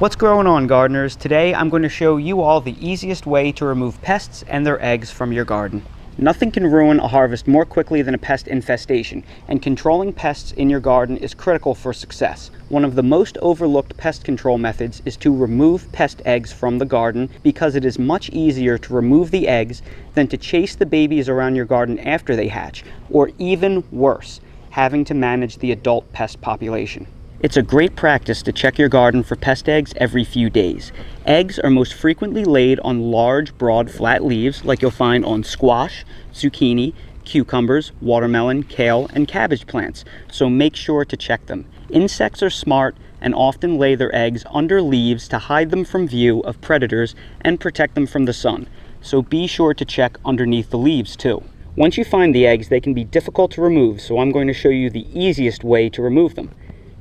What's going on, gardeners? Today I'm going to show you all the easiest way to remove pests and their eggs from your garden. Nothing can ruin a harvest more quickly than a pest infestation, and controlling pests in your garden is critical for success. One of the most overlooked pest control methods is to remove pest eggs from the garden because it is much easier to remove the eggs than to chase the babies around your garden after they hatch, or even worse, having to manage the adult pest population. It's a great practice to check your garden for pest eggs every few days. Eggs are most frequently laid on large, broad, flat leaves like you'll find on squash, zucchini, cucumbers, watermelon, kale, and cabbage plants, so make sure to check them. Insects are smart and often lay their eggs under leaves to hide them from view of predators and protect them from the sun, so be sure to check underneath the leaves too. Once you find the eggs, they can be difficult to remove, so I'm going to show you the easiest way to remove them.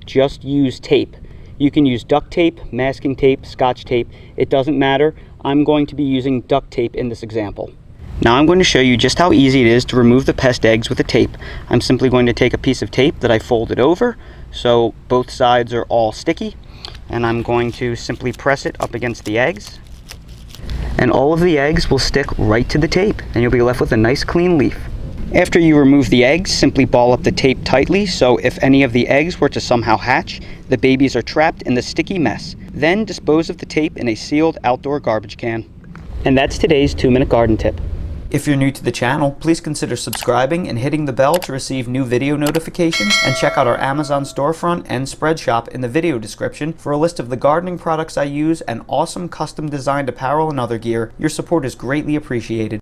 Just use tape. You can use duct tape, masking tape, scotch tape. It doesn't matter. I'm going to be using duct tape in this example. Now I'm going to show you just how easy it is to remove the pest eggs with a tape. I'm simply going to take a piece of tape that I folded over so both sides are all sticky, and I'm going to simply press it up against the eggs. And all of the eggs will stick right to the tape, and you'll be left with a nice clean leaf. After you remove the eggs, simply ball up the tape tightly so if any of the eggs were to somehow hatch, the babies are trapped in the sticky mess. Then dispose of the tape in a sealed outdoor garbage can. And that's today's 2-minute garden tip. If you're new to the channel, please consider subscribing and hitting the bell to receive new video notifications, and check out our Amazon storefront and spread shop in the video description for a list of the gardening products I use and awesome custom designed apparel and other gear. Your support is greatly appreciated.